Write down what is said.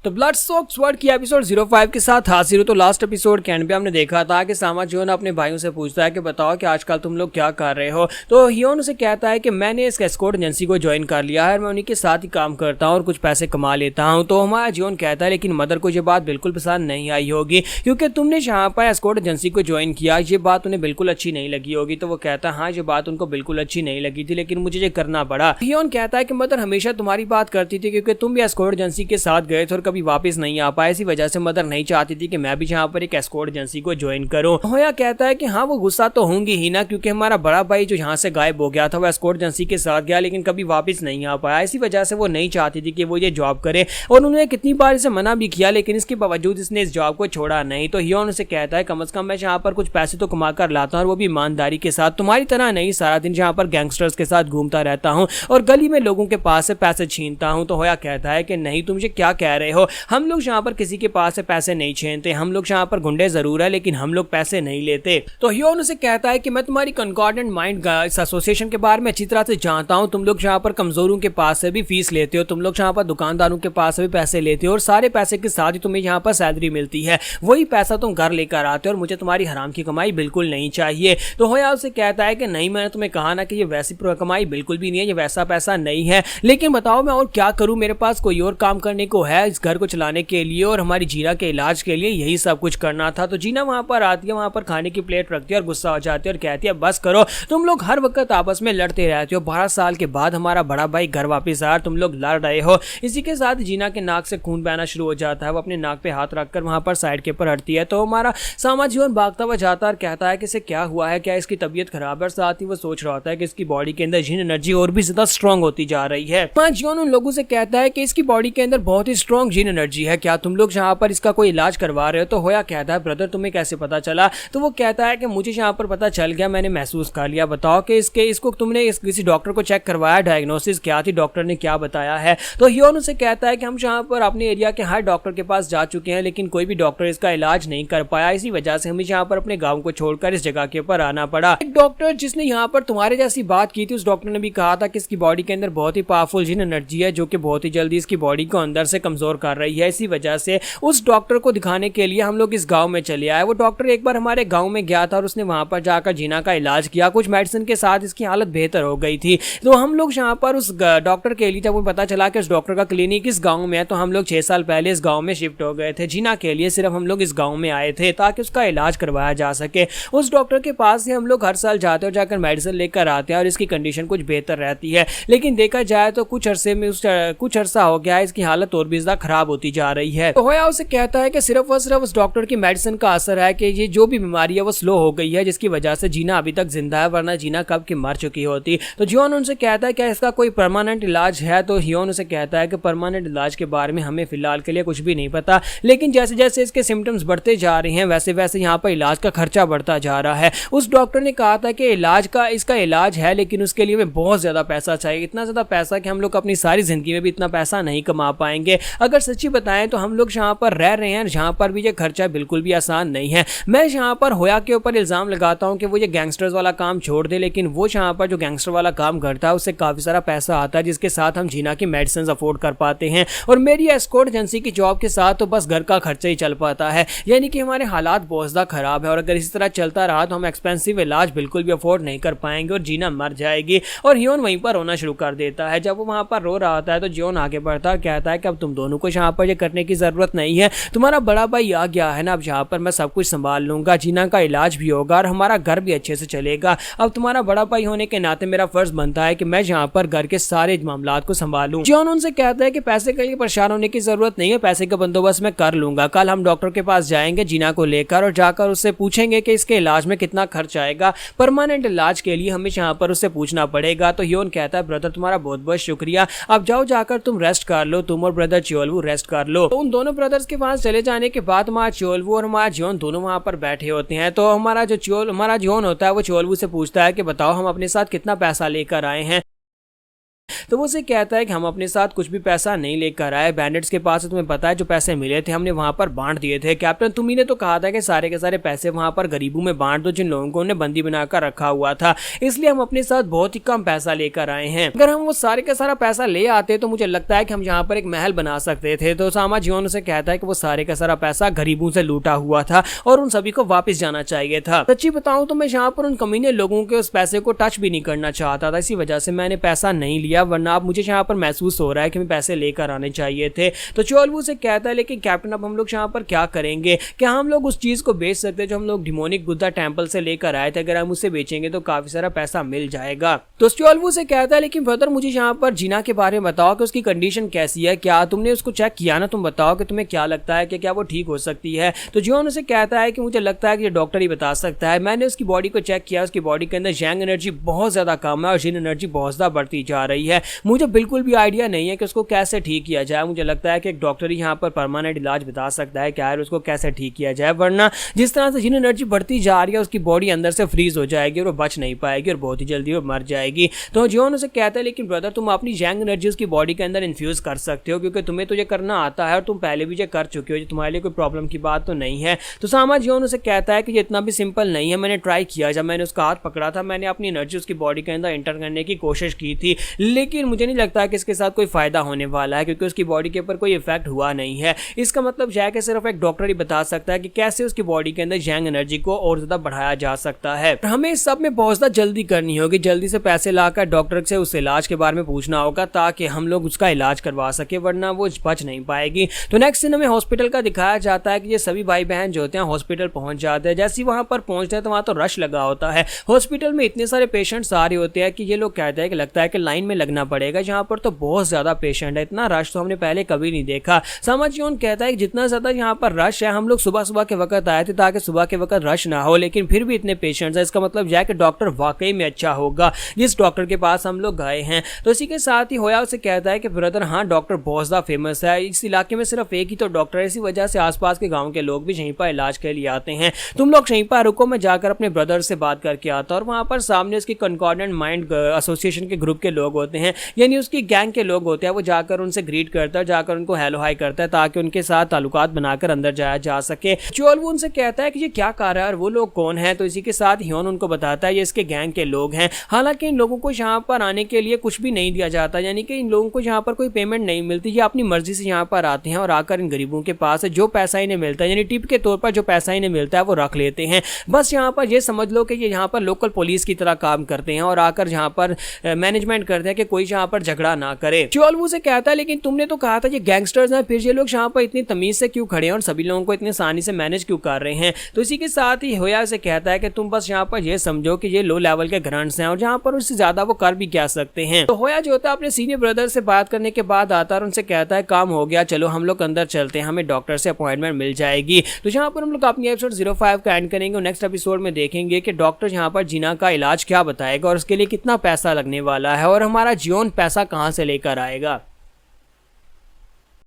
तो ब्लडसोक्ड स्वर्ड की एपिसोड 05 के साथ हाजिर हो। तो लास्ट एपिसोड के एंड पे हमने देखा था कि सामा जो है अपने भाइयों से पूछता है कि बताओ कि आजकल तुम लोग क्या कर रहे हो। तो हियोन उसे कहता है कि मैंने इस एस्कॉर्ट एजेंसी को ज्वाइन कर लिया है, मैं उन्हीं के साथ ही काम करता हूँ और कुछ पैसे कमा लेता हूँ। तो हमारा जियोन कहता है लेकिन मदर को ये बात बिल्कुल पसंद नहीं आई होगी क्योंकि तुमने जहाँ पर एस्कॉर्ट एजेंसी को ज्वाइन किया ये बात उन्हें बिल्कुल अच्छी नहीं लगी होगी। तो वो कहता है हाँ ये बात उनको बिल्कुल अच्छी नहीं लगी थी लेकिन मुझे ये करना पड़ा। हियोन कहता है कि मदर हमेशा तुम्हारी बात करती थी क्योंकि तुम भी एस्कॉर्ट एजेंसी के साथ गए थे और कभी वापस नहीं आ पाए, इसी वजह से मदर नहीं चाहती थी कि मैं भी यहाँ पर एक एस्कॉर्ट एजेंसी को ज्वाइन करूं। होया कहता है कि हाँ वो गुस्सा तो होंगी ही ना क्योंकि हमारा बड़ा भाई जो यहाँ से गायब हो गया था वो एस्कॉर्ट एजेंसी के साथ गया लेकिन कभी वापस नहीं आ पाया, इसी वजह से वो नहीं चाहती थी कि वो ये जॉब करे और उन्होंने कितनी बार इसे मना भी किया लेकिन इसके बावजूद इसने इस जॉब को छोड़ा नहीं। तो हियोन उसे कहता है कम से कम मैं यहाँ पर कुछ पैसे तो कमा कर लाता हूँ और वो भी ईमानदारी के साथ, तुम्हारी तरह नहीं सारा दिन यहाँ पर गैंगस्टर्स के साथ घूमता रहता हूँ और गली में लोगों के पास से पैसे छीनता हूँ। तो होया कहता है कि नहीं तुम मुझे क्या कह रहे हो, हम लोग यहाँ पर किसी के पास से पैसे नहीं छीनते, हम लोग यहाँ पर गुंडे जरूर है लेकिन हम लोग पैसे नहीं लेते। तो हियोन उसे कहता है कि मैं तुम्हारी कॉन्कॉर्डेंट माइंड इस एसोसिएशन के बारे में अच्छी तरह से जानता हूँ, तुम लोग यहाँ पर कमजोरों के पास से भी फीस लेते हो, तुम लोग यहाँ पर दुकानदारों के पास से भी पैसे लेते हो और सारे पैसे के साथ ही तुम्हें यहाँ पर सैलरी मिलती है, वही पैसा तुम घर लेकर आते हो और मुझे तुम्हारी हराम की कमाई बिल्कुल नहीं चाहिए। तो होया उसे कहता है कि नहीं मैंने तुम्हें कहा ना कि ये वैसी कमाई बिल्कुल भी नहीं है, ये वैसा पैसा नहीं है, लेकिन बताओ मैं और क्या करूं, मेरे पास कोई और काम करने को है इस घर को चलाने के लिए और हमारी जीना के इलाज के लिए, यही सब कुछ करना था। तो जीना वहां पर आती है, वहां पर खाने की प्लेट रखती है और गुस्सा हो जाती है और कहती है बस करो, तुम लोग हर वक्त आपस में लड़ते रहते हो, 12 साल के बाद हमारा बड़ा भाई घर वापस आया, तुम लोग लड़ रहे हो। इसी के साथ जीना के नाक से खून बहना शुरू हो जाता है, वो अपने नाक पे हाथ रखकर वहां पर साइड के ऊपर हटती है। तो हमारा सामा जीवन भागता हुआ जाता है और कहता है कि इसे क्या हुआ है, क्या इसकी तबीयत खराब है, साथ ही वो सोच रहा होता है कि इसकी बॉडी के अंदर जीन एनर्जी और भी ज्यादा स्ट्रांग होती जा रही है। जियोन उन लोगों से कहता है कि इसकी बॉडी के अंदर बहुत ही स्ट्रांग जीन एनर्जी है, क्या तुम लोग यहाँ पर इसका कोई इलाज करवा रहे हो। तो होया कहता है ब्रदर तुम्हें कैसे पता चला। तो वो कहता है कि मुझे यहाँ पर पता चल गया, मैंने महसूस कर लिया, बताओ कि इसको तुमने किसी डॉक्टर को चेक करवाया, डायग्नोसिस क्या थी, डॉक्टर ने क्या बताया है। तो हियोन उसे कहता है कि हम यहाँ पर अपने एरिया के हर डॉक्टर के पास जा चुके हैं लेकिन कोई भी डॉक्टर इसका इलाज नहीं कर पाया, इसी वजह से हमें यहाँ पर अपने गाँव को छोड़कर इस जगह के ऊपर आना पड़ा। एक डॉक्टर जिसने यहाँ पर तुम्हारे जैसी बात की थी उस डॉक्टर ने भी कहा था कि इसकी बॉडी के अंदर बहुत ही पावरफुल जीन एनर्जी है जो कि बहुत ही जल्दी इसकी बॉडी को अंदर से कमजोर कर रही है, इसी वजह से उस डॉक्टर को दिखाने के लिए हम लोग इस गांव में चले आए। वो डॉक्टर एक बार हमारे गांव में गया था और उसने वहां पर जाकर जीना का इलाज किया, कुछ मेडिसिन के साथ इसकी हालत बेहतर हो गई थी। तो हम लोग यहाँ पर उस डॉक्टर के लिए, जब वो पता चला कि उस डॉक्टर का क्लिनिक इस गाँव में है, तो हम लोग 6 साल पहले इस गाँव में शिफ्ट हो गए थे जीना के लिए, सिर्फ हम लोग इस गाँव में आए थे ताकि उसका इलाज करवाया जा सके। उस डॉक्टर के पास से हम लोग हर साल जाते और जाकर मेडिसिन लेकर आते हैं और इसकी कंडीशन कुछ बेहतर रहती है, लेकिन देखा जाए तो कुछ अरसे में कुछ अरसा हो गया है, इसकी हालत और भी ज्यादा खराब होती जा रही है। तो होया उसे कहता है कि सिर्फ और सिर्फ उस डॉक्टर की मेडिसिन का असर है कि ये जो भी बीमारी है वो स्लो हो गई है जिसकी वजह से जीना अभी तक जिंदा है, वरना जीना कब की मर चुकी होती। तो जियोन उनसे कहता है क्या इसका कोई परमानेंट इलाज है। तो हियोन उसे कहता है कि परमानेंट इलाज के बारे में हमें फिलहाल के लिए कुछ भी नहीं पता, लेकिन जैसे जैसे इसके सिम्टम्स बढ़ते जा रहे हैं वैसे वैसे यहाँ पर इलाज का खर्चा बढ़ता जा रहा है। उस डॉक्टर ने कहा था कि इसका इलाज है लेकिन उसके लिए हमें बहुत ज्यादा पैसा चाहिए, इतना ज्यादा पैसा कि हम लोग अपनी सारी जिंदगी में भी इतना पैसा नहीं कमा पाएंगे। अगर सच्ची बताएं तो हम लोग जहाँ पर रह रहे हैं जहाँ पर भी ये खर्चा बिल्कुल भी आसान नहीं है। मैं यहाँ पर होया के ऊपर इल्जाम लगाता हूँ कि वो ये गैंगस्टर्स वाला काम छोड़ दे, लेकिन वो यहाँ पर जो गैंगस्टर वाला काम करता है उससे काफी सारा पैसा आता है जिसके साथ हम जीना की मेडिसिन अफोर्ड कर पाते हैं और मेरी एस्कॉर्ट एजेंसी की जॉब के साथ तो बस घर का खर्चा ही चल पाता है, यानी कि हमारे हालात बहुत ज्यादा खराब है और अगर इसी तरह चलता रहा तो हम एक्सपेंसिव इलाज बिल्कुल भी अफोर्ड नहीं कर पाएंगे और जीना मर जाएगी। और हियोन वहीं पर रोना शुरू कर देता है। जब वो वहां पर रो रहा होता है तो जियोन आगे बढ़ता है, कहता है कि अब तुम दोनों को यहाँ पर ये करने की जरूरत नहीं है, तुम्हारा बड़ा भाई आ गया है ना, अब यहाँ पर मैं सब कुछ संभाल लूंगा, जीना का इलाज भी होगा और हमारा घर भी अच्छे से चलेगा। अब तुम्हारा बड़ा भाई होने के नाते मेरा फर्ज बनता है कि मैं यहाँ पर घर के सारे मामलात को संभालूं। जियोन उनसे कहता है कि पैसे के लिए परेशान होने की जरूरत नहीं है, पैसे का बंदोबस्त मैं कर लूंगा, कल हम डॉक्टर के पास जाएंगे जीना को लेकर और जाकर उससे पूछेंगे कि इसके इलाज में कितना खर्च आएगा, परमानेंट इलाज के लिए हमें यहाँ पर उससे पूछना पड़ेगा। तो हियोन कहता है ब्रदर तुम्हारा बहुत बहुत शुक्रिया, अब जाओ जाकर तुम रेस्ट कर लो, तुम और ब्रदर चियोलवू रेस्ट कर लो। तो उन दोनों ब्रदर्स के पास चले जाने के बाद हमारा चियोलवू और हमारा जियोन दोनों वहां पर बैठे होते हैं। तो हमारा जियोन होता है वो चियोलवू से पूछता है कि बताओ हम अपने साथ कितना पैसा लेकर आए हैं। तो वो उसे कहता है कि हम अपने साथ कुछ भी पैसा नहीं लेकर आए, बैंडिट्स के पास तुम्हें पता है जो पैसे मिले थे हमने वहां पर बांट दिए थे। कैप्टन तुम्ही ने तो कहा था कि सारे के सारे पैसे वहां पर गरीबों में बांट दो जिन लोगों को उन्हें बंदी बनाकर रखा हुआ था, इसलिए हम अपने साथ बहुत ही कम पैसा लेकर आए हैं। अगर हम वो सारे का सारा पैसा ले आते तो मुझे लगता है कि हम यहाँ पर एक महल बना सकते थे। तो सामा जियोन उसे कहता है कि वो सारे का सारा पैसा गरीबों से लूटा हुआ था और उन सभी को वापस जाना चाहिए था। सच्ची बताऊं तो मैं यहाँ पर उन कमीने लोगों के उस पैसे को टच भी नहीं करना चाहता था, इसी वजह से मैंने पैसा नहीं लिया, वरना अब मुझे यहाँ पर महसूस हो रहा है कि मैं पैसे लेकर आने चाहिए थे। तो चोलवू से कहता है लेकिन कैप्टन अब हम लोग यहाँ पर क्या करेंगे, क्या हम लोग उस चीज को बेच सकते हैं जो हम लोग डिमोनिक बुद्धा टेंपल से लेकर आए थे, अगर हम उसे बेचेंगे तो काफी सारा पैसा मिल जाएगा। तो चोलवू से कहता है लेकिन ब्रदर मुझे यहाँ पर जीना के बारे में बताओ कि उसकी कंडीशन कैसी है, क्या तुमने उसको चेक किया ना, तुम बताओ कि तुम्हें क्या लगता है कि क्या वो ठीक हो सकती है। तो जियोन उसे कहता है कि मुझे लगता है कि ये डॉक्टर ही बता सकता है, मैंने उसकी बॉडी को चेक किया, उसकी बॉडी के अंदर यांग एनर्जी बहुत ज्यादा कम है और जिन एनर्जी बहुत ज्यादा बढ़ती जा रही है। मुझे बिल्कुल भी आइडिया नहीं है कि उसको कैसे ठीक किया जाए, मुझे लगता है कि एक डॉक्टर ही यहाँ पर परमानेंट इलाज बता सकता है क्या है उसको कैसे ठीक किया जाए, वरना जिस तरह से जिन एनर्जी बढ़ती जा रही है उसकी बॉडी अंदर से फ्रीज हो जाएगी और वो बच नहीं पाएगी और बहुत ही जल्दी वो मर जाएगी। तो जियोन उसे कहता है लेकिन ब्रदर तुम अपनी यांग एनर्जी उसकी बॉडी के अंदर इन्फ्यूज कर सकते हो क्योंकि तुम्हें तो ये करना आता है और तुम पहले भी ये कर चुके हो, तुम्हारे लिए कोई प्रॉब्लम की बात तो नहीं है। तो सामा जियोन उसे कहता है कि ये इतना भी सिंपल नहीं है, मैंने ट्राई किया, जब मैंने उसका हाथ पकड़ा था मैंने अपनी एनर्जी उसकी बॉडी के अंदर एंटर करने की कोशिश की थी, लेकिन मुझे नहीं लगता कि इसके साथ कोई फायदा होने वाला है क्योंकि उसकी बॉडी के ऊपर कोई इफेक्ट हुआ नहीं है। इसका मतलब यह है कि सिर्फ एक डॉक्टर ही बता सकता है कि कैसे उसकी बॉडी के अंदर यांग एनर्जी को और ज्यादा बढ़ाया जा सकता है। हमें इस सब में बहुत ज्यादा जल्दी करनी होगी, जल्दी से पैसे लाकर डॉक्टर से उस इलाज के बारे में पूछना होगा ताकि हम लोग उसका इलाज करवा सके, वरना वो बच नहीं पाएगी। तो नेक्स्ट सीन हमें हॉस्पिटल का दिखाया जाता है कि ये सभी भाई बहन जो होते हैं हॉस्पिटल पहुंच जाते हैं। जैसे ही वहां पर पहुंचते हैं तो वहां तो रश लगा होता है, हॉस्पिटल में इतने सारे पेशेंट्स आ रहे होते हैं कि ये लोग कहते हैं कि लगता है कि लाइन में लगना पड़ेगा, जहां पर तो बहुत ज्यादा पेशेंट है, इतना रश तो हमने पहले कभी नहीं देखा। सामा जियोन कहता है कि जितना ज्यादा यहाँ पर रश है, हम लोग सुबह सुबह के वक्त आए थे ताकि सुबह के वक्त रश ना हो, लेकिन फिर भी इतने पेशेंट्स है, इसका मतलब यह है कि डॉक्टर वाकई में अच्छा होगा जिस डॉक्टर के पास हम लोग गए हैं। तो इसी के साथ ही होया उसे कहता है कि ब्रदर हाँ डॉक्टर बहुत ज्यादा फेमस है, इस इलाके में सिर्फ एक ही तो डॉक्टर है, इसी वजह से आसपास के गांव के लोग भी यहीं पर इलाज के लिए आते हैं, तुम लोग यहीं पर रुको, मैं जाकर अपने ब्रदर से बात करके आता हूं। और वहां पर सामने उसकी कॉन्कॉर्डेंट माइंड एसोसिएशन के ग्रुप के लोग होते हैं, यानी उसकी गैंग के लोग होते हैं, वो जाकर उनसे ग्रीट करता है, जाकर उनको हेलो हाई करता है ताकि उनके साथ ताल्लुकात बनाकर अंदर जाया जा सके। चोलवू उनसे कहता है कि ये क्या कर रहा है और वो लोग कौन है। तो इसी के साथ हियोन उनको बताता है ये इसके गैंग के लोग हैं। हालांकि इन लोगों को यहाँ पर आने के लिए कुछ भी नहीं दिया जाता, यानी कि इन लोगों को यहाँ पर कोई पेमेंट नहीं मिलती, ये अपनी मर्जी से यहाँ पर आते हैं और आकर इन गरीबों के पास जो पैसा इन्हें मिलता है, यानी टिप के तौर पर जो पैसा इन्हें मिलता है वो रख लेते हैं। बस यहाँ पर ये समझ लो कि ये यहाँ पर लोकल पुलिस की तरह काम करते हैं और आकर यहाँ पर मैनेजमेंट करते हैं कि कोई यहाँ पर झगड़ा ना करे। चोलवू से कहता है लेकिन तुमने तो कहा था ये गैंगस्टर्स हैं, फिर ये लोग यहाँ पर इतनी तमीज से क्यों खड़े हैं और सभी लोगों को इतनी आसानी से मैनेज क्यों कर रहे हैं। तो इसी के साथ ही होया से कहता है कि तुम बस यहाँ पर ये समझो कि ये लो लेवल के ग्रंट्स हैं और जहाँ पर उससे ज्यादा वो कर भी क्या सकते हैं। तो होया जो होता है अपने सीनियर ब्रदर से बात करने के बाद आता है और उनसे कहता है काम हो गया, चलो हम लोग अंदर चलते हैं, हमें डॉक्टर से अपॉइंटमेंट मिल जाएगी। तो यहाँ पर हम लोग अपनी एपिसोड 05 का एंड करेंगे और नेक्स्ट एपिसोड में देखेंगे कि डॉक्टर यहाँ पर जीना का इलाज क्या बताएगा और उसके लिए कितना पैसा लगने वाला है और हमारा जियोन पैसा कहाँ से लेकर आएगा।